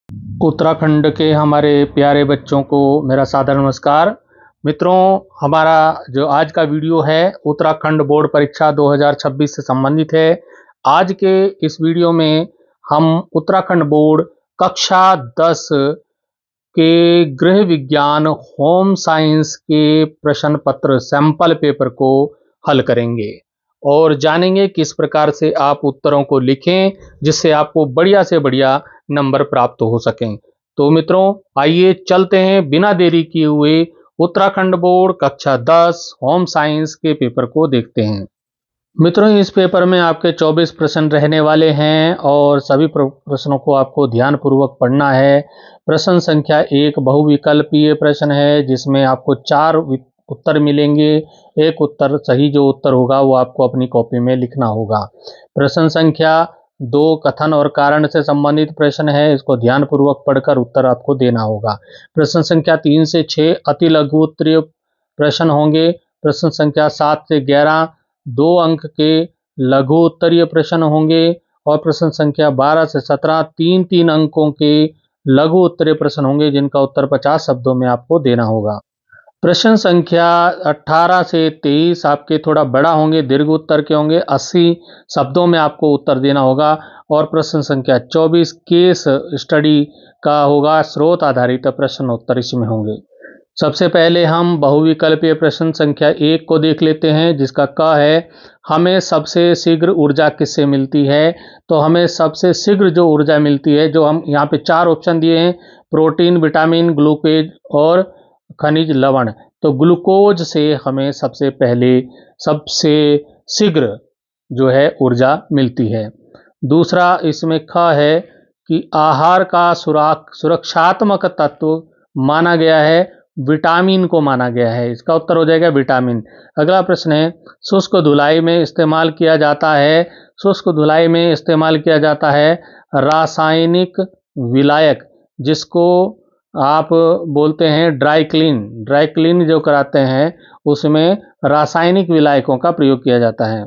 उत्तराखंड के हमारे प्यारे बच्चों को मेरा सादर नमस्कार। मित्रों, हमारा जो आज का वीडियो है उत्तराखंड बोर्ड परीक्षा 2026 से संबंधित है। आज के इस वीडियो में हम उत्तराखंड बोर्ड कक्षा 10 के गृह विज्ञान होम साइंस के प्रश्न पत्र सैंपल पेपर को हल करेंगे और जानेंगे किस प्रकार से आप उत्तरों को लिखें जिससे आपको बढ़िया से बढ़िया नंबर प्राप्त हो सकें। तो मित्रों, आइए चलते हैं बिना देरी किए हुए उत्तराखंड बोर्ड कक्षा 10 होम साइंस के पेपर को देखते हैं। मित्रों, इस पेपर में आपके 24 प्रश्न रहने वाले हैं और सभी प्रश्नों को आपको ध्यानपूर्वक पढ़ना है। प्रश्न संख्या 1 बहुविकल्पीय प्रश्न है जिसमें आपको 4 उत्तर मिलेंगे। एक उत्तर सही जो उत्तर होगा वो आपको अपनी कॉपी में लिखना होगा। प्रश्न संख्या 2 कथन और कारण से संबंधित प्रश्न है, इसको ध्यानपूर्वक पढ़कर उत्तर आपको देना होगा। प्रश्न संख्या 3 से 6 अति लघु उत्तरीय प्रश्न होंगे। प्रश्न संख्या 7 से 11 2 अंक के लघु उत्तरीय प्रश्न होंगे और प्रश्न संख्या 12 से 17 3-3 अंकों के लघु उत्तरीय प्रश्न होंगे जिनका उत्तर 50 शब्दों में आपको देना होगा। प्रश्न संख्या 18 से 23 आपके थोड़ा बड़ा होंगे, दीर्घ उत्तर के होंगे, 80 शब्दों में आपको उत्तर देना होगा। और प्रश्न संख्या 24 केस स्टडी का होगा, स्रोत आधारित प्रश्न उत्तर इसमें होंगे। सबसे पहले हम बहुविकल्पीय प्रश्न संख्या 1 को देख लेते हैं जिसका क है हमें सबसे शीघ्र ऊर्जा किससे मिलती है। तो हमें सबसे शीघ्र जो ऊर्जा मिलती है, जो हम यहाँ पे 4 ऑप्शन दिए हैं, प्रोटीन, विटामिन, ग्लूकोज और खनिज लवण। तो ग्लूकोज से हमें सबसे पहले सबसे शीघ्र जो है ऊर्जा मिलती है। दूसरा इसमें ख है कि आहार का सुरक्षात्मक तत्व माना गया है, विटामिन को माना गया है, इसका उत्तर हो जाएगा विटामिन। अगला प्रश्न है शुष्क धुलाई में इस्तेमाल किया जाता है। शुष्क धुलाई में इस्तेमाल किया जाता है रासायनिक विलायक, जिसको आप बोलते हैं ड्राई क्लीन। ड्राई क्लीन जो कराते हैं उसमें रासायनिक विलायकों का प्रयोग किया जाता है।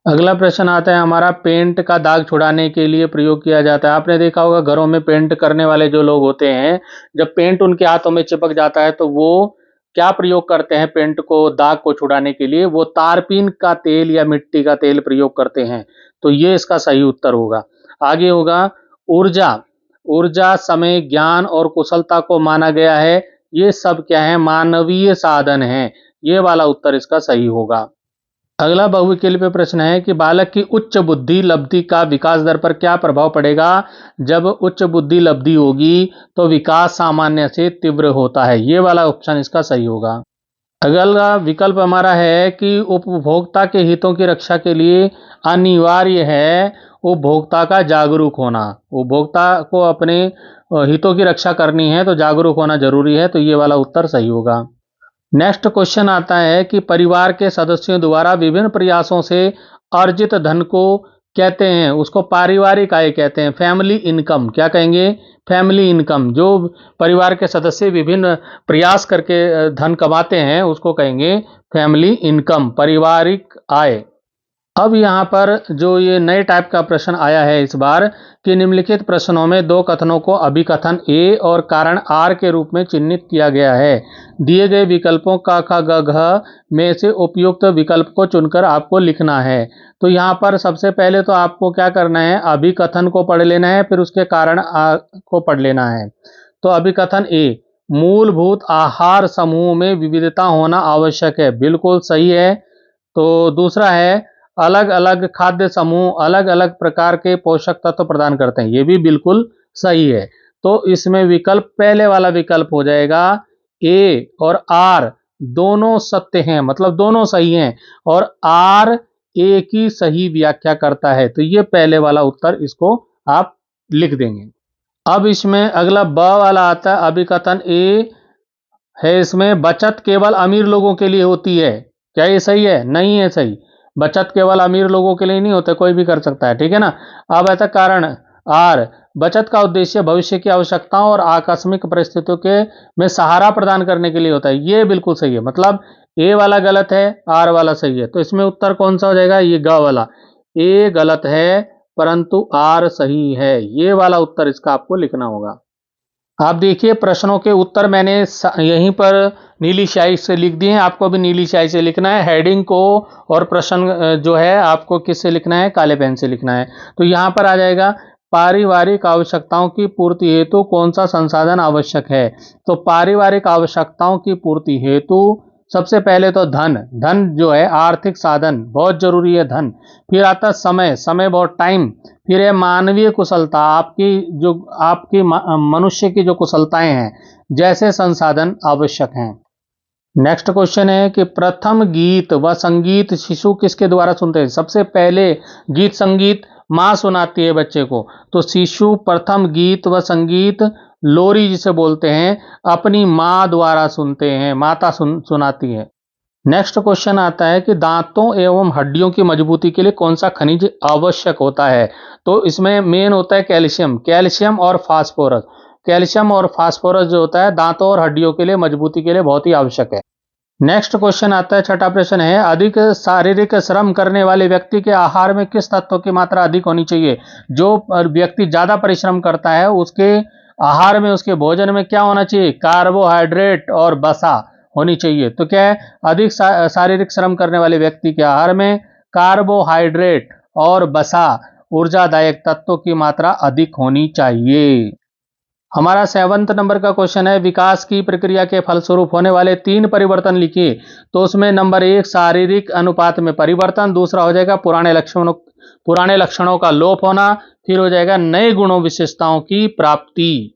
अगला प्रश्न आता है हमारा पेंट का दाग छुड़ाने के लिए प्रयोग किया जाता है। आपने देखा होगा घरों में पेंट करने वाले जो लोग होते हैं, जब पेंट उनके हाथों में चिपक जाता है तो वो क्या प्रयोग करते हैं पेंट को दाग को छुड़ाने के लिए? वो तारपीन का तेल या मिट्टी का तेल प्रयोग करते हैं। तो ये इसका सही उत्तर होगा। आगे होगा ऊर्जा। ऊर्जा समय, ज्ञान और कुशलता को माना गया है। ये सब क्या है? मानवीय साधन है। ये वाला उत्तर इसका सही होगा। अगला बहुविकल्पीय प्रश्न है कि बालक की उच्च बुद्धि लब्धि का विकास दर पर क्या प्रभाव पड़ेगा। जब उच्च बुद्धि लब्धि होगी तो विकास सामान्य से तीव्र होता है। ये वाला ऑप्शन इसका सही होगा। अगला विकल्प हमारा है कि उपभोक्ता के हितों की रक्षा के लिए अनिवार्य है उपभोक्ता का जागरूक होना। उपभोक्ता को अपने हितों की रक्षा करनी है तो जागरूक होना जरूरी है, तो ये वाला उत्तर सही होगा। नेक्स्ट क्वेश्चन आता है कि परिवार के सदस्यों द्वारा विभिन्न प्रयासों से अर्जित धन को कहते हैं, उसको पारिवारिक आय कहते हैं, फैमिली इनकम। क्या कहेंगे? Family income. जो परिवार के सदस्य विभिन्न प्रयास करके धन कमाते हैं उसको कहेंगे फैमिली इनकम, पारिवारिक आय। अब यहाँ पर जो ये नए टाइप का प्रश्न आया है इस बार कि निम्नलिखित प्रश्नों में 2 कथनों को अभिकथन ए और कारण आर के रूप में चिन्हित किया गया है। दिए गए विकल्पों क ख ग घ में से उपयुक्त विकल्प को चुनकर आपको लिखना है। तो यहाँ पर सबसे पहले तो आपको क्या करना है, अभिकथन को पढ़ लेना है, फिर उसके कारण को पढ़ लेना है। तो अभिकथन ए, मूलभूत आहार समूह में विविधता होना आवश्यक है, बिल्कुल सही है। तो दूसरा है अलग अलग खाद्य समूह अलग अलग प्रकार के पोषक तत्व प्रदान करते हैं, ये भी बिल्कुल सही है। तो इसमें विकल्प पहले वाला विकल्प हो जाएगा, ए और आर दोनों सत्य हैं, मतलब दोनों सही हैं और आर ए की सही व्याख्या करता है। तो ये पहले वाला उत्तर, इसको आप लिख देंगे। अब इसमें अगला ब वाला आता है, अभिकथन ए है इसमें बचत केवल अमीर लोगों के लिए होती है। क्या ये सही है? नहीं है सही। बचत केवल अमीर लोगों के लिए नहीं होता, कोई भी कर सकता है, ठीक है ना। अब ऐसा कारण आर, बचत का उद्देश्य भविष्य की आवश्यकताओं और आकस्मिक परिस्थितियों के में सहारा प्रदान करने के लिए होता है। ये बिल्कुल सही है, मतलब ए वाला गलत है, आर वाला सही है। तो इसमें उत्तर कौन सा हो जाएगा? ये ग वाला। ए गलत है परंतु आर सही है, ये वाला उत्तर इसका आपको लिखना होगा। आप देखिए प्रश्नों के उत्तर मैंने यहीं पर नीली स्याही से लिख दिए हैं, आपको भी नीली स्याही से लिखना है। हेडिंग को और प्रश्न जो है आपको किससे लिखना है, काले पेन से लिखना है। तो यहाँ पर आ जाएगा पारिवारिक आवश्यकताओं की पूर्ति हेतु कौन सा संसाधन आवश्यक है। तो पारिवारिक आवश्यकताओं की पूर्ति हेतु सबसे पहले तो धन, धन जो है आर्थिक साधन बहुत जरूरी है धन। फिर आता है समय, समय बहुत टाइम। फिर है मानवीय कुशलता, आपकी मनुष्य की जो कुशलताएं हैं जैसे संसाधन आवश्यक हैं। नेक्स्ट क्वेश्चन है कि प्रथम गीत व संगीत शिशु किसके द्वारा सुनते हैं। सबसे पहले गीत संगीत माँ सुनाती है बच्चे को, तो शिशु प्रथम गीत व संगीत लोरी जिसे बोलते हैं अपनी माँ द्वारा सुनते हैं, माता सुनाती है। नेक्स्ट क्वेश्चन आता है कि दांतों एवं हड्डियों की मजबूती के लिए कौन सा खनिज आवश्यक होता है। तो इसमें मेन होता है कैल्शियम, कैल्शियम और फास्फोरस। कैल्शियम और फास्फोरस जो होता है दांतों और हड्डियों के लिए मजबूती के लिए बहुत ही आवश्यक है। नेक्स्ट क्वेश्चन आता है, छठा प्रश्न है, अधिक शारीरिक श्रम करने वाले व्यक्ति के आहार में किस तत्व की मात्रा अधिक होनी चाहिए। जो व्यक्ति ज्यादा परिश्रम करता है उसके आहार में, उसके भोजन में क्या होना चाहिए, कार्बोहाइड्रेट और वसा होनी चाहिए। तो क्या है, अधिक शारीरिक श्रम करने वाले व्यक्ति के आहार में कार्बोहाइड्रेट और वसा ऊर्जादायक तत्वों की मात्रा अधिक होनी चाहिए। हमारा 7वां नंबर का क्वेश्चन है, विकास की प्रक्रिया के फलस्वरूप होने वाले 3 परिवर्तन लिखिए। तो उसमें नंबर 1 शारीरिक अनुपात में परिवर्तन, दूसरा हो जाएगा पुराने लक्षणों का लोप होना, फिर हो जाएगा नए गुणों विशेषताओं की प्राप्ति।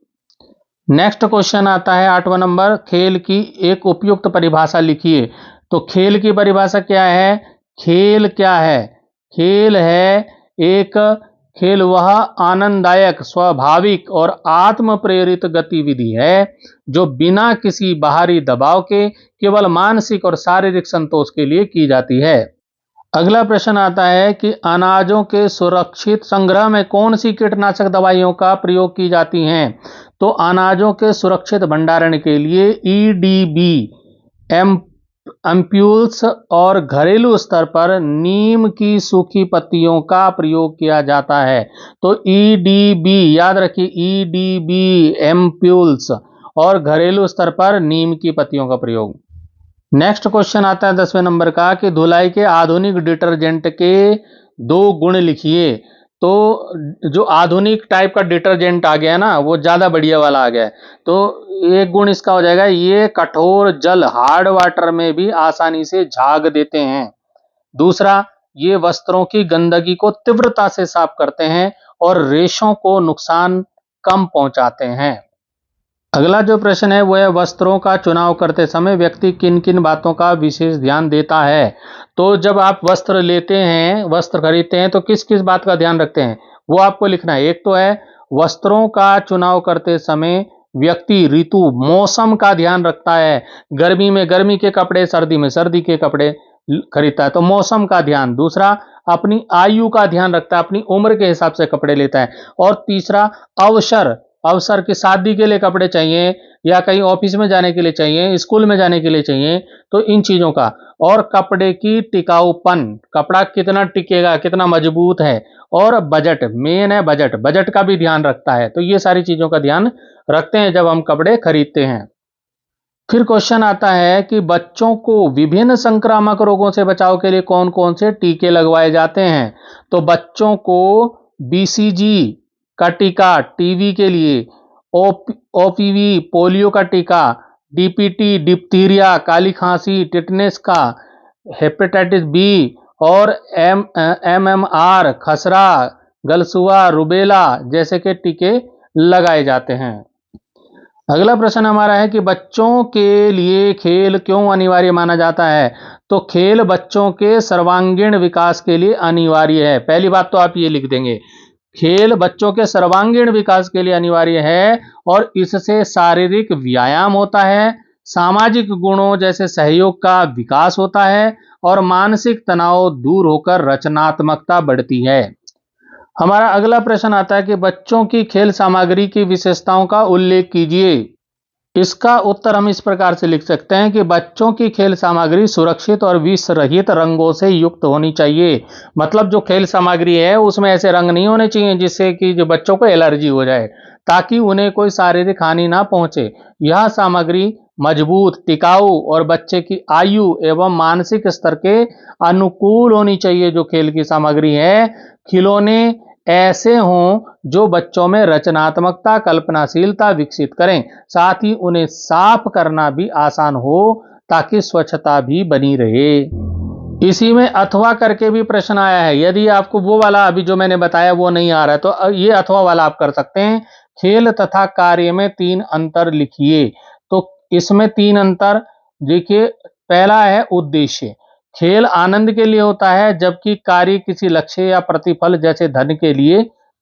नेक्स्ट क्वेश्चन आता है 8वां नंबर, खेल की एक उपयुक्त परिभाषा लिखिए। तो खेल की परिभाषा क्या है, खेल क्या है, खेल वह आनंददायक स्वाभाविक और आत्म प्रेरित गतिविधि है जो बिना किसी बाहरी दबाव के केवल मानसिक और शारीरिक संतोष के लिए की जाती है। अगला प्रश्न आता है कि अनाजों के सुरक्षित संग्रह में कौन सी कीटनाशक दवाइयों का प्रयोग की जाती हैं। तो अनाजों के सुरक्षित भंडारण के लिए ईडीबी, एम्प्यूल्स और घरेलू स्तर पर नीम की सूखी पत्तियों का प्रयोग किया जाता है। तो ईडीबी याद रखिए, ईडीबी, एम्प्यूल्स और घरेलू स्तर पर नीम की पत्तियों का प्रयोग। नेक्स्ट क्वेश्चन आता है 10वें नंबर का कि धुलाई के आधुनिक डिटर्जेंट के 2 गुण लिखिए। तो जो आधुनिक टाइप का डिटर्जेंट आ गया ना वो ज्यादा बढ़िया वाला आ गया है। तो एक गुण इसका हो जाएगा, ये कठोर जल हार्ड वाटर में भी आसानी से झाग देते हैं। दूसरा, ये वस्त्रों की गंदगी को तीव्रता से साफ करते हैं और रेशों को नुकसान कम पहुंचाते हैं। अगला जो प्रश्न है वो है, वस्त्रों का चुनाव करते समय व्यक्ति किन किन बातों का विशेष ध्यान देता है। तो जब आप वस्त्र लेते हैं, वस्त्र खरीदते हैं तो किस किस बात का ध्यान रखते हैं वो आपको लिखना है। एक तो है वस्त्रों का चुनाव करते समय व्यक्ति ऋतु मौसम का ध्यान रखता है, गर्मी में गर्मी के कपड़े, सर्दी में सर्दी के कपड़े खरीदता है, तो मौसम का ध्यान। दूसरा, अपनी आयु का ध्यान रखता है, अपनी उम्र के हिसाब से कपड़े लेता है। और तीसरा, अवसर की शादी के लिए कपड़े चाहिए या कहीं ऑफिस में जाने के लिए चाहिए, स्कूल में जाने के लिए चाहिए, तो इन चीजों का। और कपड़े की टिकाऊपन, कपड़ा कितना टिकेगा, कितना मजबूत है। और बजट, मेन है बजट, बजट का भी ध्यान रखता है। तो ये सारी चीजों का ध्यान रखते हैं जब हम कपड़े खरीदते हैं। फिर क्वेश्चन आता है कि बच्चों को विभिन्न संक्रामक रोगों से बचाव के लिए कौन कौन से टीके लगवाए जाते हैं। तो बच्चों को बीसीजी का टीका टीबी के लिए, ओपीवी पोलियो का टीका, डीपीटी डिप्थीरिया काली खांसी टिटनेस का, हेपेटाइटिस बी और एमएमआर खसरा गलसुआ रुबेला जैसे के टीके लगाए जाते हैं। अगला प्रश्न हमारा है कि बच्चों के लिए खेल क्यों अनिवार्य माना जाता है। तो खेल बच्चों के सर्वांगीण विकास के लिए अनिवार्य है। पहली बात तो आप ये लिख देंगे, खेल बच्चों के सर्वांगीण विकास के लिए अनिवार्य है और इससे शारीरिक व्यायाम होता है, सामाजिक गुणों जैसे सहयोग का विकास होता है और मानसिक तनाव दूर होकर रचनात्मकता बढ़ती है। हमारा अगला प्रश्न आता है कि बच्चों की खेल सामग्री की विशेषताओं का उल्लेख कीजिए। इसका उत्तर हम इस प्रकार से लिख सकते हैं कि बच्चों की खेल सामग्री सुरक्षित और विष रहित रंगों से युक्त होनी चाहिए। मतलब जो खेल सामग्री है उसमें ऐसे रंग नहीं होने चाहिए जिससे कि जो बच्चों को एलर्जी हो जाए, ताकि उन्हें कोई शारीरिक हानि ना पहुंचे। यह सामग्री मजबूत, टिकाऊ और बच्चे की आयु एवं मानसिक स्तर के अनुकूल होनी चाहिए। जो खेल की सामग्री है, खिलौने ऐसे हों जो बच्चों में रचनात्मकता, कल्पनाशीलता विकसित करें, साथ ही उन्हें साफ करना भी आसान हो ताकि स्वच्छता भी बनी रहे। इसी में अथवा करके भी प्रश्न आया है। यदि आपको वो वाला अभी जो मैंने बताया वो नहीं आ रहा है तो ये अथवा वाला आप कर सकते हैं। खेल तथा कार्य में 3 अंतर लिखिए। तो इसमें 3 अंतर देखिए, पहला है उद्देश्य। खेल आनंद के लिए होता है जबकि कार्य किसी लक्ष्य या प्रतिफल जैसे धन के लिए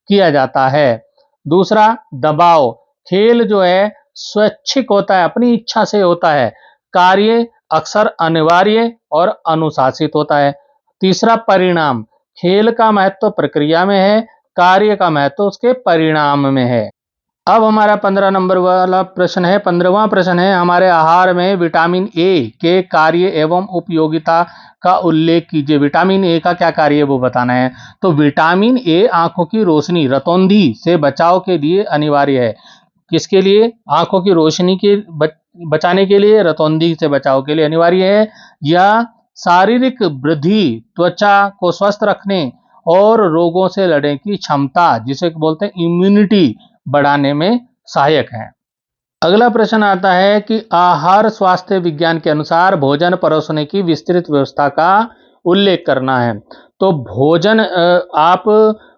किया जाता है। दूसरा, दबाव। खेल जो है स्वैच्छिक होता है, अपनी इच्छा से होता है। कार्य अक्सर अनिवार्य और अनुशासित होता है। तीसरा, परिणाम। खेल का महत्व प्रक्रिया में है, कार्य का महत्व उसके परिणाम में है। अब हमारा 15 नंबर वाला प्रश्न है, 15वां प्रश्न है, हमारे आहार में विटामिन ए के कार्य एवं उपयोगिता का उल्लेख कीजिए। विटामिन ए का क्या कार्य है वो बताना है। तो विटामिन ए आंखों की रोशनी, रतौंधी से बचाव के लिए अनिवार्य है। किसके लिए? आंखों की रोशनी के बचाने के लिए, रतौंधी से बचाव के लिए अनिवार्य है। यह शारीरिक वृद्धि, त्वचा को स्वस्थ रखने और रोगों से लड़ने की क्षमता, जिसे बोलते हैं इम्यूनिटी, बढ़ाने में सहायक है। अगला प्रश्न आता है कि आहार स्वास्थ्य विज्ञान के अनुसार भोजन परोसने की विस्तृत व्यवस्था का उल्लेख करना है। तो आप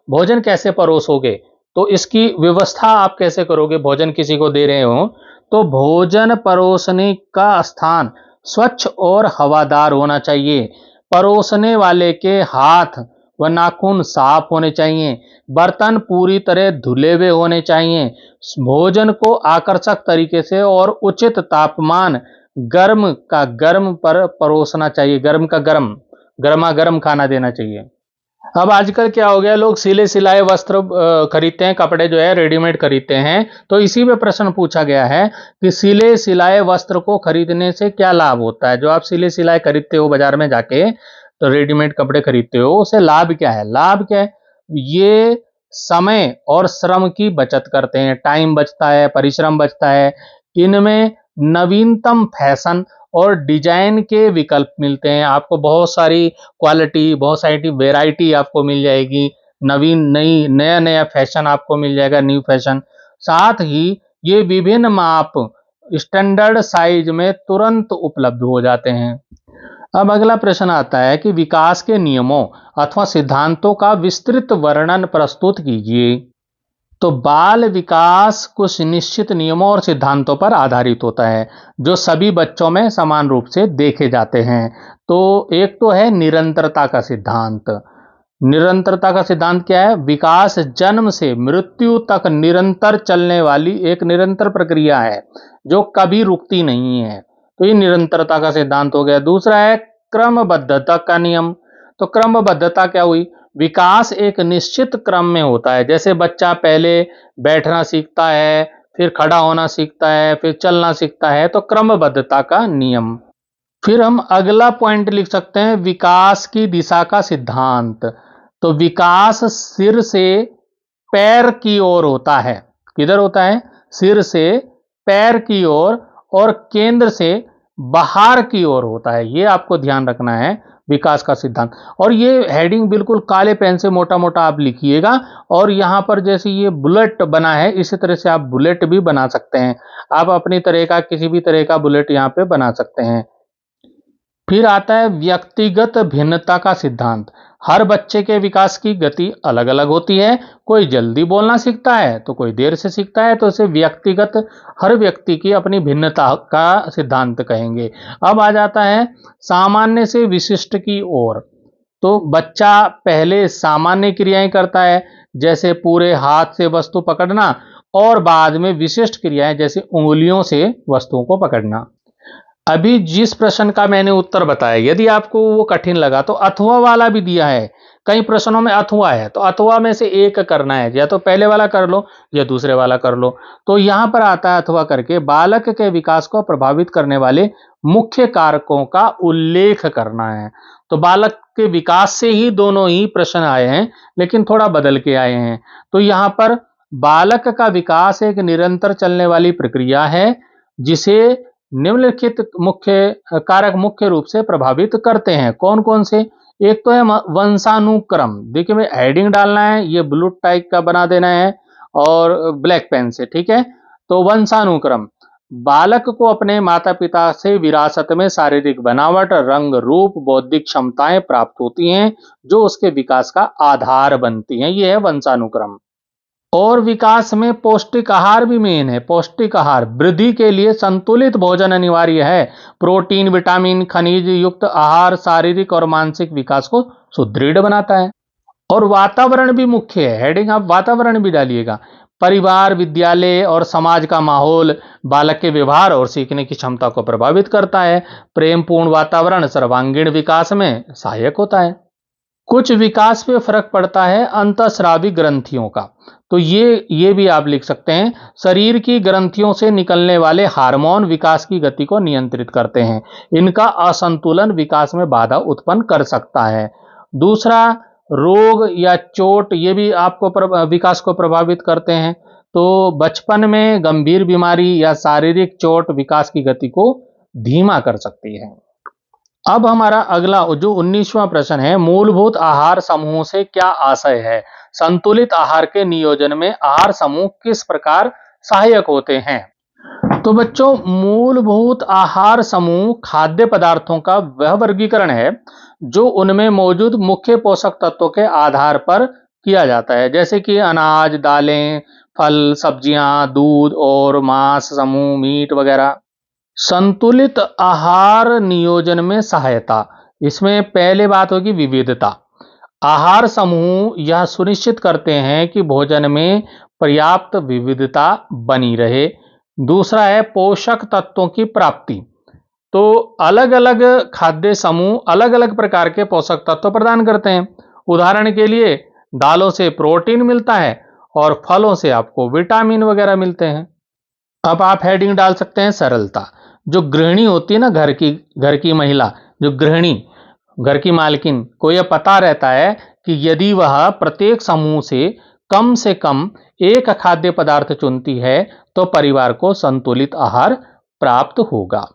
भोजन कैसे परोसोगे, तो इसकी व्यवस्था आप कैसे करोगे। भोजन किसी को दे रहे हो तो भोजन परोसने का स्थान स्वच्छ और हवादार होना चाहिए। परोसने वाले के हाथ व नाखून साफ होने चाहिए। बर्तन पूरी तरह धुले हुए होने चाहिए। भोजन को आकर्षक तरीके से और उचित तापमान, गर्म का गर्म पर परोसना चाहिए। गर्म का गर्म, गर्मा गर्म खाना देना चाहिए। अब आजकल क्या हो गया, लोग सिले सिलाए वस्त्र खरीदते हैं, कपड़े जो है रेडीमेड खरीदते हैं। तो इसी में प्रश्न पूछा गया है कि सिले सिलाए वस्त्र को खरीदने से क्या लाभ होता है। जो आप सिले सिलाए खरीदते हो बाजार में जाके, तो रेडीमेड कपड़े खरीदते हो, उससे लाभ क्या है? लाभ क्या है? ये समय और श्रम की बचत करते हैं, टाइम बचता है, परिश्रम बचता है। इनमें नवीनतम फैशन और डिजाइन के विकल्प मिलते हैं। आपको बहुत सारी क्वालिटी, बहुत सारी वेराइटी आपको मिल जाएगी। नया नया फैशन आपको मिल जाएगा, न्यू फैशन। साथ ही ये विभिन्न माप, स्टैंडर्ड साइज में तुरंत उपलब्ध हो जाते हैं। अब अगला प्रश्न आता है कि विकास के नियमों अथवा सिद्धांतों का विस्तृत वर्णन प्रस्तुत कीजिए। तो बाल विकास कुछ निश्चित नियमों और सिद्धांतों पर आधारित होता है जो सभी बच्चों में समान रूप से देखे जाते हैं। तो एक तो है निरंतरता का सिद्धांत। निरंतरता का सिद्धांत क्या है? विकास जन्म से मृत्यु तक निरंतर चलने वाली एक निरंतर प्रक्रिया है जो कभी रुकती नहीं है। तो ये निरंतरता का सिद्धांत हो गया। दूसरा है क्रमबद्धता का नियम। तो क्रमबद्धता क्या हुई? विकास एक निश्चित क्रम में होता है। जैसे बच्चा पहले बैठना सीखता है, फिर खड़ा होना सीखता है, फिर चलना सीखता है, तो क्रमबद्धता का नियम। फिर हम अगला पॉइंट लिख सकते हैं, विकास की दिशा का सिद्धांत। तो विकास सिर से पैर की ओर होता है। किधर होता है? सिर से पैर की ओर और केंद्र से बाहर की ओर होता है। ये आपको ध्यान रखना है, विकास का सिद्धांत। और ये हेडिंग बिल्कुल काले पेन से मोटा मोटा आप लिखिएगा। और यहां पर जैसे ये बुलेट बना है, इसी तरह से आप बुलेट भी बना सकते हैं। आप अपनी तरह का किसी भी तरह का बुलेट यहां पे बना सकते हैं। फिर आता है व्यक्तिगत भिन्नता का सिद्धांत। हर बच्चे के विकास की गति अलग अलग होती है। कोई जल्दी बोलना सीखता है तो कोई देर से सीखता है। तो इसे व्यक्तिगत, हर व्यक्ति की अपनी भिन्नता का सिद्धांत कहेंगे। अब आ जाता है सामान्य से विशिष्ट की ओर। तो बच्चा पहले सामान्य क्रियाएं करता है, जैसे पूरे हाथ से वस्तु पकड़ना, और बाद में विशिष्ट क्रियाएं जैसे उंगलियों से वस्तुओं को पकड़ना। अभी जिस प्रश्न का मैंने उत्तर बताया, यदि आपको वो कठिन लगा तो अथवा वाला भी दिया है। कई प्रश्नों में अथवा है, तो अथवा में से एक करना है, या तो पहले वाला कर लो या दूसरे वाला कर लो। तो यहां पर आता है अथवा करके, बालक के विकास को प्रभावित करने वाले मुख्य कारकों का उल्लेख करना है। तो बालक के विकास से ही दोनों ही प्रश्न आए हैं, लेकिन थोड़ा बदल के आए हैं। तो यहां पर बालक का विकास एक निरंतर चलने वाली प्रक्रिया है, जिसे निम्नलिखित मुख्य कारक मुख्य रूप से प्रभावित करते हैं। कौन कौन से? एक तो है वंशानुक्रम। देखिए, मैं हेडिंग डालना है, ये ब्लू टाइप का बना देना है और ब्लैक पेन से, ठीक है। तो वंशानुक्रम, बालक को अपने माता पिता से विरासत में शारीरिक बनावट, रंग, रूप, बौद्धिक क्षमताएं प्राप्त होती हैं, जो उसके विकास का आधार बनती हैं। यह है वंशानुक्रम। और विकास में पौष्टिक आहार भी मेन है। पौष्टिक आहार, वृद्धि के लिए संतुलित भोजन अनिवार्य है। प्रोटीन, विटामिन, खनिज युक्त आहार शारीरिक और मानसिक विकास को सुदृढ़ बनाता है। और वातावरण भी मुख्य है। हेडिंग आप वातावरण भी डालिएगा। परिवार, विद्यालय और समाज का माहौल बालक के व्यवहार और सीखने की क्षमता को प्रभावित करता है। प्रेमपूर्ण वातावरण सर्वांगीण विकास में सहायक होता है। कुछ विकास पे फर्क पड़ता है अंतःस्रावी ग्रंथियों का। तो ये भी आप लिख सकते हैं। शरीर की ग्रंथियों से निकलने वाले हार्मोन विकास की गति को नियंत्रित करते हैं। इनका असंतुलन विकास में बाधा उत्पन्न कर सकता है। दूसरा, रोग या चोट, ये भी आपको विकास को प्रभावित करते हैं। तो बचपन में गंभीर बीमारी या शारीरिक चोट विकास की गति को धीमा कर सकती है। अब हमारा अगला जो 19वां प्रश्न है, मूलभूत आहार समूह से क्या आशय है? संतुलित आहार के नियोजन में आहार समूह किस प्रकार सहायक होते हैं? तो बच्चों, मूलभूत आहार समूह खाद्य पदार्थों का वह वर्गीकरण है जो उनमें मौजूद मुख्य पोषक तत्वों के आधार पर किया जाता है, जैसे कि अनाज, दालें, फल, सब्जियां, दूध और मांस समूह, मीट वगैरह। संतुलित आहार नियोजन में सहायता, इसमें पहले बात होगी विविधता। आहार समूह यह सुनिश्चित करते हैं कि भोजन में पर्याप्त विविधता बनी रहे। दूसरा है पोषक तत्वों की प्राप्ति। तो अलग अलग खाद्य समूह अलग अलग प्रकार के पोषक तत्व प्रदान करते हैं। उदाहरण के लिए, दालों से प्रोटीन मिलता है और फलों से आपको विटामिन वगैरह मिलते हैं। अब आप हेडिंग डाल सकते हैं सरलता। जो गृहिणी होती है ना, घर की महिला, जो गृहिणी, घर की मालकिन को यह पता रहता है कि यदि वह प्रत्येक समूह से कम एक खाद्य पदार्थ चुनती है तो परिवार को संतुलित आहार प्राप्त होगा।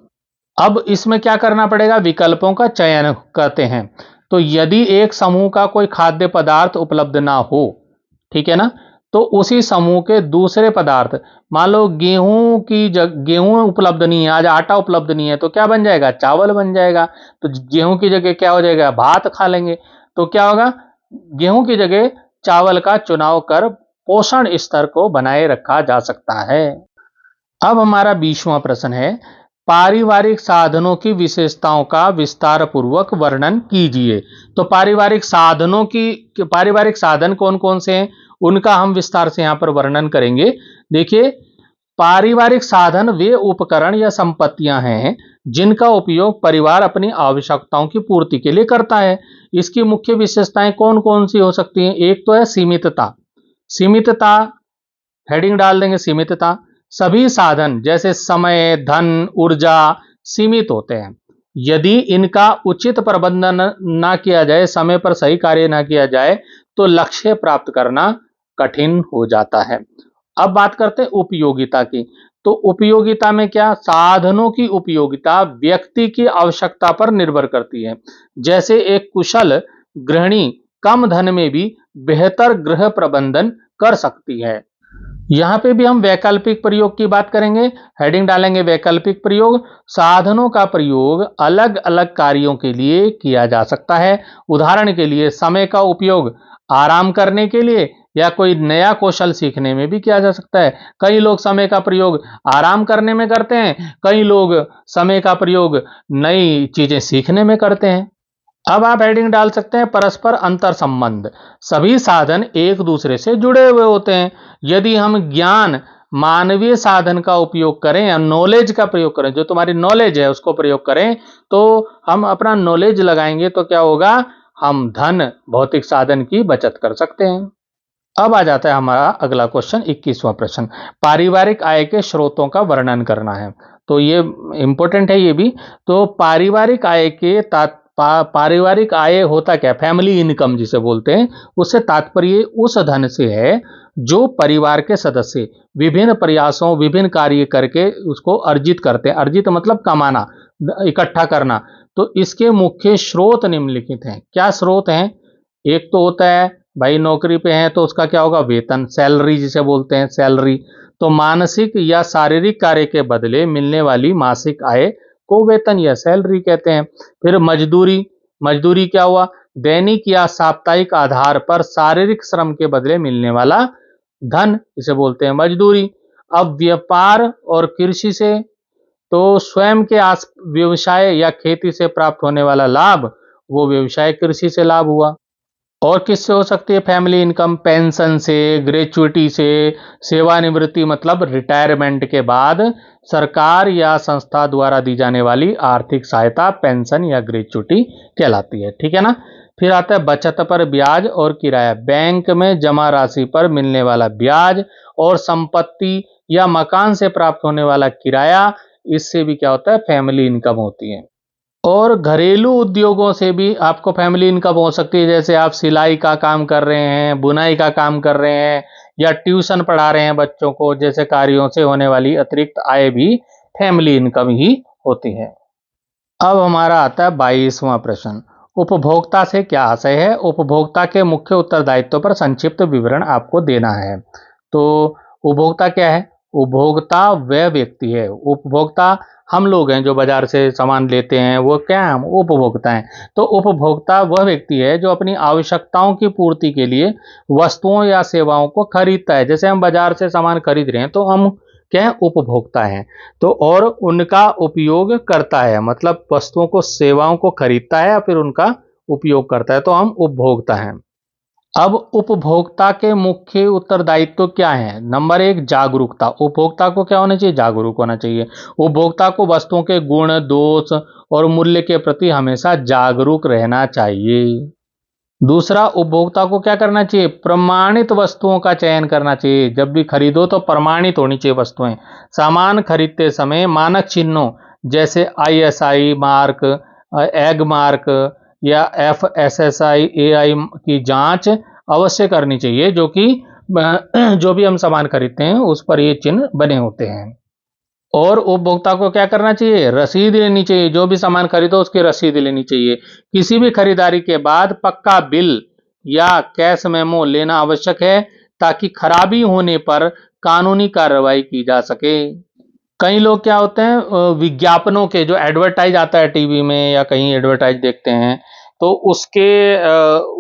अब इसमें क्या करना पड़ेगा? विकल्पों का चयन करते हैं। तो यदि एक समूह का कोई खाद्य पदार्थ उपलब्ध ना हो, ठीक है ना, तो उसी समूह के दूसरे पदार्थ, मान लो गेहूं उपलब्ध नहीं है, आज आटा उपलब्ध नहीं है, तो क्या बन जाएगा? चावल बन जाएगा। तो गेहूं की जगह क्या हो जाएगा? भात खा लेंगे। तो क्या होगा? गेहूं की जगह चावल का चुनाव कर पोषण स्तर को बनाए रखा जा सकता है। अब हमारा 20वां प्रश्न है, पारिवारिक साधनों की विशेषताओं का विस्तार पूर्वक वर्णन कीजिए। तो पारिवारिक साधन कौन कौन से हैं, उनका हम विस्तार से यहां पर वर्णन करेंगे। देखिए, पारिवारिक साधन वे उपकरण या संपत्तियां हैं जिनका उपयोग परिवार अपनी आवश्यकताओं की पूर्ति के लिए करता है। इसकी मुख्य विशेषताएं कौन कौन सी हो सकती हैं? एक तो है सीमितता। सीमितता, हेडिंग डाल देंगे सीमितता। सभी साधन जैसे समय, धन, ऊर्जा सीमित होते हैं। यदि इनका उचित प्रबंधन ना किया जाए, समय पर सही कार्य ना किया जाए, तो लक्ष्य प्राप्त करना कठिन हो जाता है। अब बात करते हैं उपयोगिता की। तो उपयोगिता में क्या? साधनों की उपयोगिता व्यक्ति की आवश्यकता पर निर्भर करती है। जैसे एक कुशल गृहिणी कम धन में भी बेहतर गृह प्रबंधन कर सकती है। यहां पे भी हम वैकल्पिक प्रयोग की बात करेंगे। हेडिंग डालेंगे वैकल्पिक प्रयोग। साधनों का प्रयोग अलग अलग कार्यों के लिए किया जा सकता है। उदाहरण के लिए, समय का उपयोग आराम करने के लिए या कोई नया कौशल सीखने में भी किया जा सकता है। कई लोग समय का प्रयोग आराम करने में करते हैं, कई लोग समय का प्रयोग नई चीजें सीखने में करते हैं। अब आप हेडिंग डाल सकते हैं परस्पर अंतर संबंध। सभी साधन एक दूसरे से जुड़े हुए होते हैं। यदि हम ज्ञान मानवीय साधन का उपयोग करें या नॉलेज का प्रयोग करें, जो तुम्हारी नॉलेज है उसको प्रयोग करें, तो हम अपना नॉलेज लगाएंगे तो क्या होगा, हम धन भौतिक साधन की बचत कर सकते हैं। अब आ जाता है हमारा अगला क्वेश्चन, 21वां प्रश्न। पारिवारिक आय के स्रोतों का वर्णन करना है। तो ये इंपॉर्टेंट है ये भी। तो पारिवारिक आय के पारिवारिक आय होता क्या, फैमिली इनकम जिसे बोलते हैं, उससे तात्पर्य उस धन से है जो परिवार के सदस्य विभिन्न प्रयासों विभिन्न कार्य करके उसको अर्जित करते हैं। अर्जित मतलब कमाना, इकट्ठा करना। तो इसके मुख्य स्रोत निम्नलिखित हैं। क्या स्रोत हैं? एक तो होता है भाई नौकरी पे हैं तो उसका क्या होगा, वेतन, सैलरी जिसे बोलते हैं, सैलरी। तो मानसिक या शारीरिक कार्य के बदले मिलने वाली मासिक आय को वेतन या सैलरी कहते हैं। फिर मजदूरी, मजदूरी क्या हुआ, दैनिक या साप्ताहिक आधार पर शारीरिक श्रम के बदले मिलने वाला धन, इसे बोलते हैं मजदूरी। अब व्यापार और कृषि से, तो स्वयं के आस व्यवसाय या खेती से प्राप्त होने वाला लाभ, वो व्यवसाय कृषि से लाभ हुआ। और किससे हो सकती है फैमिली इनकम? पेंशन से, ग्रेचुइटी से, सेवानिवृत्ति मतलब रिटायरमेंट के बाद सरकार या संस्था द्वारा दी जाने वाली आर्थिक सहायता पेंशन या ग्रेचुइटी कहलाती है। ठीक है ना। फिर आता है बचत पर ब्याज और किराया, बैंक में जमा राशि पर मिलने वाला ब्याज और संपत्ति या मकान से प्राप्त होने वाला किराया, इससे भी क्या होता है, फैमिली इनकम होती है। और घरेलू उद्योगों से भी आपको फैमिली इनकम हो सकती है, जैसे आप सिलाई का काम कर रहे हैं, बुनाई का काम कर रहे हैं, या ट्यूशन पढ़ा रहे हैं बच्चों को, जैसे कार्यों से होने वाली अतिरिक्त आय भी फैमिली इनकम ही होती है। अब हमारा आता है 22वां प्रश्न, उपभोक्ता से क्या आशय है? उपभोक्ता के मुख्य उत्तरदायित्व पर संक्षिप्त विवरण आपको देना है। तो उपभोक्ता क्या है? उपभोक्ता वह व्यक्ति है, उपभोक्ता हम लोग हैं जो बाजार से सामान लेते हैं, वो क्या है, हम उपभोक्ता हैं। तो उपभोक्ता वह व्यक्ति है जो अपनी आवश्यकताओं की पूर्ति के लिए वस्तुओं या सेवाओं को खरीदता है। जैसे हम बाजार से सामान खरीद रहे हैं तो हम क्या है, उपभोक्ता हैं। तो और उनका उपयोग करता है, मतलब वस्तुओं को सेवाओं को खरीदता है या फिर उनका उपयोग करता है, तो हम उपभोक्ता हैं। अब उपभोक्ता के मुख्य उत्तरदायित्व क्या है? नंबर 1, जागरूकता। उपभोक्ता को क्या होना चाहिए? जागरूक होना चाहिए। उपभोक्ता को वस्तुओं के गुण, दोष और मूल्य के प्रति हमेशा जागरूक रहना चाहिए। दूसरा, उपभोक्ता को क्या करना चाहिए? प्रमाणित वस्तुओं का चयन करना चाहिए। जब भी खरीदो तो प्रमाणित होनी चाहिए वस्तुएं। सामान खरीदते समय मानक चिन्हों जैसे ISI मार्क, एग मार्क या FSSI AI की जांच अवश्य करनी चाहिए, जो कि जो भी हम सामान खरीदते हैं उस पर ये चिन्ह बने होते हैं। और उपभोक्ता को क्या करना चाहिए? रसीद लेनी चाहिए। जो भी सामान खरीदो उसकी रसीद लेनी चाहिए। किसी भी खरीदारी के बाद पक्का बिल या कैश मेमो लेना आवश्यक है, ताकि खराबी होने पर कानूनी कार्रवाई की जा सके। कई लोग क्या होते हैं, विज्ञापनों के जो एडवर्टाइज आता है टीवी में या कहीं एडवर्टाइज देखते हैं, तो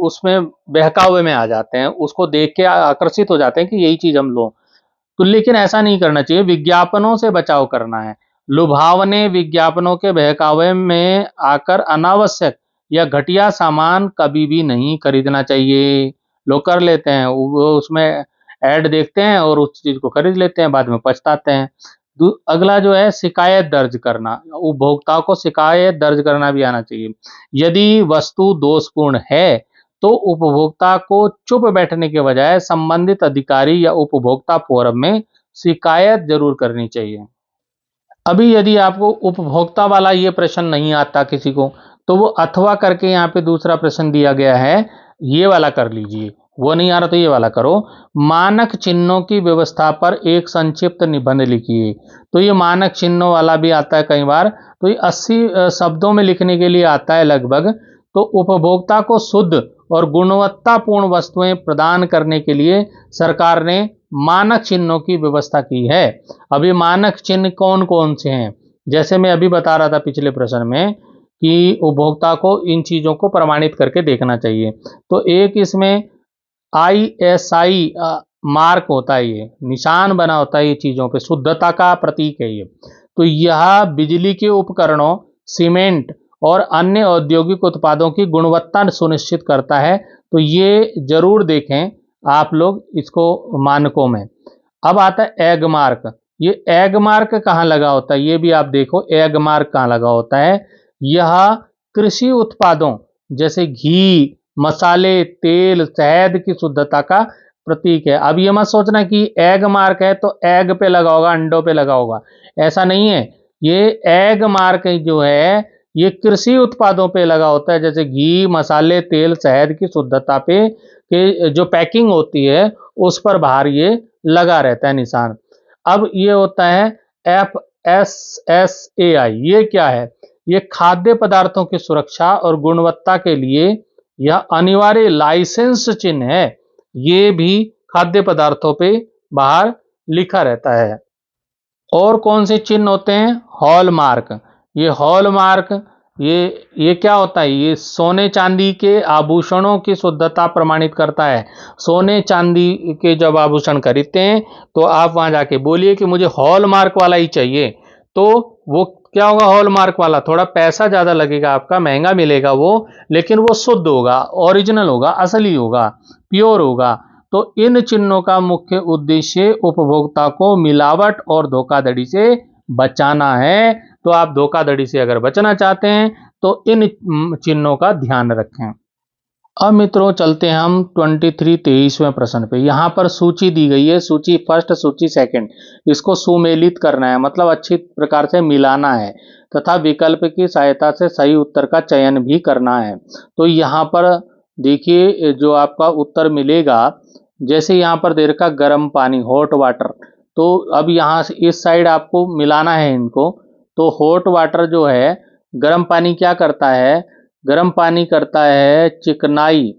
उसमें बहकावे में आ जाते हैं, उसको देख के आकर्षित हो जाते हैं कि यही चीज हम लो। तो लेकिन ऐसा नहीं करना चाहिए, विज्ञापनों से बचाव करना है। लुभावने विज्ञापनों के बहकावे में आकर अनावश्यक या घटिया सामान कभी भी नहीं खरीदना चाहिए। लोग कर लेते हैं, वो उसमें ऐड देखते हैं और उस चीज को खरीद लेते हैं, बाद में पछताते हैं। अगला जो है, शिकायत दर्ज करना। उपभोक्ता को शिकायत दर्ज करना भी आना चाहिए। यदि वस्तु दोषपूर्ण है तो उपभोक्ता को चुप बैठने के बजाय संबंधित अधिकारी या उपभोक्ता फोरम में शिकायत जरूर करनी चाहिए। अभी यदि आपको उपभोक्ता वाला ये प्रश्न नहीं आता किसी को, तो वो अथवा करके यहाँ पे दूसरा प्रश्न दिया गया है, ये वाला कर लीजिए। वो नहीं आ रहा तो ये वाला करो। मानक चिन्हों की व्यवस्था पर एक संक्षिप्त निबंध लिखिए। तो ये मानक चिन्हों वाला भी आता है कई बार, तो ये 80 शब्दों में लिखने के लिए आता है लगभग। तो उपभोक्ता को शुद्ध और गुणवत्तापूर्ण वस्तुएं प्रदान करने के लिए सरकार ने मानक चिन्हों की व्यवस्था की है। अभी मानक चिन्ह कौन कौन से हैं? जैसे मैं अभी बता रहा था पिछले प्रश्न में कि उपभोक्ता को इन चीजों को प्रमाणित करके देखना चाहिए। तो एक इसमें ISI मार्क होता है, ये निशान बना होता है, ये चीजों पे शुद्धता का प्रतीक है ये। तो यह बिजली के उपकरणों, सीमेंट और अन्य औद्योगिक उत्पादों की गुणवत्ता सुनिश्चित करता है। तो ये जरूर देखें आप लोग इसको मानकों में। अब आता है एग मार्क। ये एग मार्क कहाँ लगा होता है, ये भी आप देखो एग मार्क कहाँ लगा होता है। यह कृषि उत्पादों जैसे घी, मसाले, तेल, शहद की शुद्धता का प्रतीक है। अब ये मत सोचना कि एग मार्क है तो एग पे लगा होगा, अंडों पे लगा होगा, ऐसा नहीं है। ये एग मार्क जो है ये कृषि उत्पादों पे लगा होता है, जैसे घी, मसाले, तेल, शहद की शुद्धता पे के जो पैकिंग होती है उस पर बाहर ये लगा रहता है निशान। अब ये होता है FSSAI। ये क्या है, ये खाद्य पदार्थों की सुरक्षा और गुणवत्ता के लिए यह अनिवार्य लाइसेंस चिन्ह है। ये भी खाद्य पदार्थों पे बाहर लिखा रहता है। और कौन से चिन्ह होते हैं, हॉलमार्क। ये हॉलमार्क ये क्या होता है, ये सोने चांदी के आभूषणों की शुद्धता प्रमाणित करता है। सोने चांदी के जब आभूषण खरीदते हैं तो आप वहां जाके बोलिए कि मुझे हॉलमार्क वाला ही चाहिए, तो वो क्या होगा, हॉलमार्क वाला थोड़ा पैसा ज्यादा लगेगा, आपका महंगा मिलेगा वो, लेकिन वो शुद्ध होगा, ओरिजिनल होगा, असली होगा, प्योर होगा। तो इन चिन्हों का मुख्य उद्देश्य उपभोक्ता को मिलावट और धोखाधड़ी से बचाना है। तो आप धोखाधड़ी से अगर बचना चाहते हैं तो इन चिन्हों का ध्यान रखें। अब मित्रों चलते हैं हम 23 प्रश्न पे। यहाँ पर सूची दी गई है, सूची फर्स्ट, सूची सेकंड। इसको सुमेलित करना है, मतलब अच्छी प्रकार से मिलाना है तथा विकल्प की सहायता से सही उत्तर का चयन भी करना है। तो यहाँ पर देखिए जो आपका उत्तर मिलेगा, जैसे यहाँ पर दे रखा गर्म पानी, हॉट वाटर, तो अब यहाँ से इस साइड आपको मिलाना है इनको। तो हॉट वाटर जो है, गर्म पानी क्या करता है, गर्म पानी करता है चिकनाई,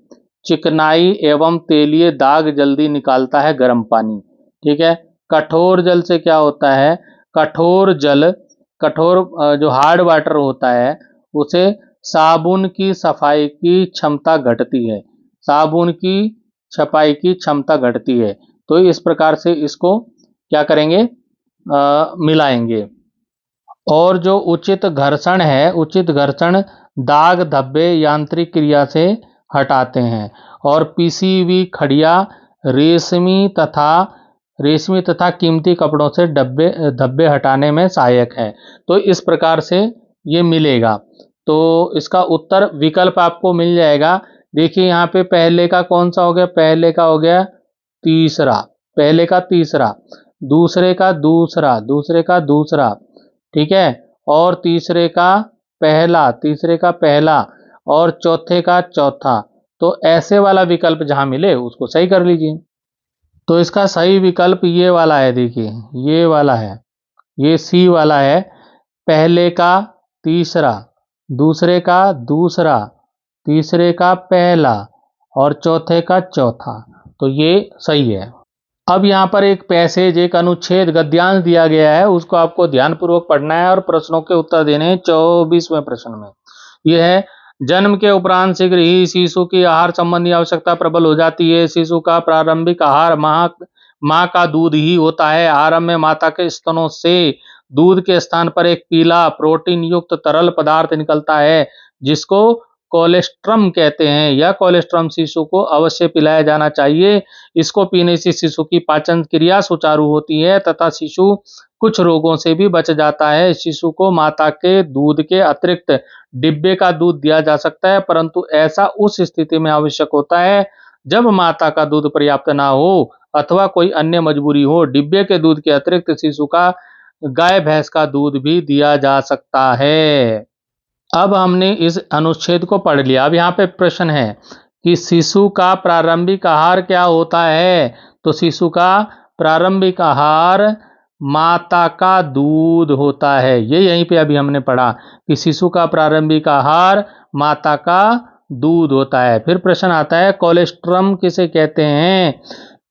चिकनाई एवं तेलीय दाग जल्दी निकालता है गर्म पानी। ठीक है। कठोर जल से क्या होता है, कठोर जल, कठोर जो हार्ड वाटर होता है उसे साबुन की सफाई की क्षमता घटती है, साबुन की छपाई की क्षमता घटती है। तो इस प्रकार से इसको क्या करेंगे, मिलाएंगे। और जो उचित घर्षण है, उचित घर्षण दाग धब्बे यांत्रिक क्रिया से हटाते हैं। और पीसी हुई खड़िया रेशमी तथा कीमती कपड़ों से डब्बे धब्बे हटाने में सहायक है। तो इस प्रकार से ये मिलेगा। तो इसका उत्तर विकल्प आपको मिल जाएगा। देखिए यहाँ पे पहले का कौन सा हो गया, पहले का हो गया तीसरा, पहले का तीसरा, दूसरे का दूसरा, दूसरे का दूसरा, ठीक है, और तीसरे का पहला, तीसरे का पहला, और चौथे का चौथा। तो ऐसे वाला विकल्प जहां मिले उसको सही कर लीजिए। तो इसका सही विकल्प ये वाला है, देखिए ये वाला है, ये सी वाला है। पहले का तीसरा, दूसरे का दूसरा, तीसरे का पहला और चौथे का चौथा। तो ये सही है। अब यहाँ पर एक पैसेज, एक अनुच्छेद, गद्यांश दिया गया है, उसको आपको ध्यानपूर्वक पढ़ना है और प्रश्नों के उत्तर देने हैं 24वें प्रश्न में। यह है, जन्म के उपरांत शीघ्र ही शिशु की आहार संबंधी आवश्यकता प्रबल हो जाती है। शिशु का प्रारंभिक आहार माँ का दूध ही होता है। आरंभ में माता के स्तनों से दूध के स्थान पर एक पीला प्रोटीन युक्त तरल पदार्थ निकलता है जिसको कोलेस्ट्रम कहते हैं। यह कोलेस्ट्रम शिशु को अवश्य पिलाया जाना चाहिए। इसको पीने से शिशु की पाचन क्रिया सुचारू होती है तथा शिशु कुछ रोगों से भी बच जाता है। शिशु को माता के दूध के अतिरिक्त डिब्बे का दूध दिया जा सकता है, परंतु ऐसा उस स्थिति में आवश्यक होता है जब माता का दूध पर्याप्त ना हो अथवा कोई अन्य मजबूरी हो। डिब्बे के दूध के अतिरिक्त शिशु का गाय भैंस का दूध भी दिया जा सकता है। अब हमने इस अनुच्छेद को पढ़ लिया। अब यहाँ पे प्रश्न है कि शिशु का प्रारंभिक आहार क्या होता है। तो शिशु का प्रारंभिक आहार माता का दूध होता है। ये यहीं पे अभी हमने पढ़ा कि शिशु का प्रारंभिक आहार माता का दूध होता है। फिर प्रश्न आता है कोलेस्ट्रम किसे कहते हैं।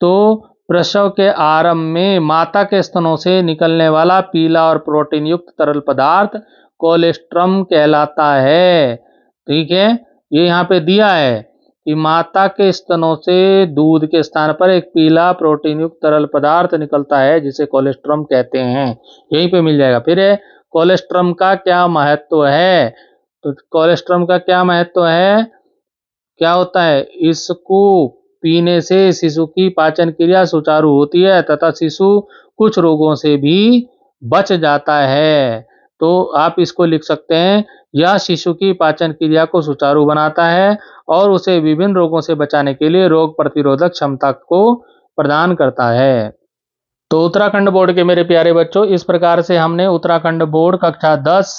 तो प्रसव के आरंभ में माता के स्तनों से निकलने वाला पीला और प्रोटीन युक्त तरल पदार्थ कोलेस्ट्रम कहलाता है। ठीक है, ये यहाँ पे दिया है कि माता के स्तनों से दूध के स्थान पर एक पीला प्रोटीन युक्त तरल पदार्थ निकलता है जिसे कोलेस्ट्रम कहते हैं। यहीं पे मिल जाएगा। फिर है कोलेस्ट्रम का क्या महत्व है। तो कोलेस्ट्रम का क्या महत्व है, क्या होता है, इसको पीने से शिशु की पाचन क्रिया सुचारू होती है तथा शिशु कुछ रोगों से भी बच जाता है। तो आप इसको लिख सकते हैं, यह शिशु की पाचन क्रिया को सुचारू बनाता है और उसे विभिन्न रोगों से बचाने के लिए रोग प्रतिरोधक क्षमता को प्रदान करता है। तो उत्तराखंड बोर्ड के मेरे प्यारे बच्चों, इस प्रकार से हमने उत्तराखंड बोर्ड कक्षा 10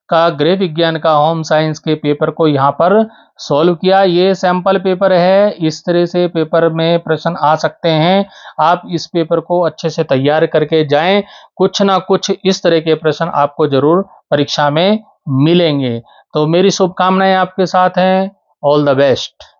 का गृह विज्ञान का होम साइंस के पेपर को यहाँ पर सॉल्व किया। ये सैंपल पेपर है, इस तरह से पेपर में प्रश्न आ सकते हैं। आप इस पेपर को अच्छे से तैयार करके जाएं, कुछ ना कुछ इस तरह के प्रश्न आपको जरूर परीक्षा में मिलेंगे। तो मेरी शुभकामनाएं आपके साथ हैं। All the best.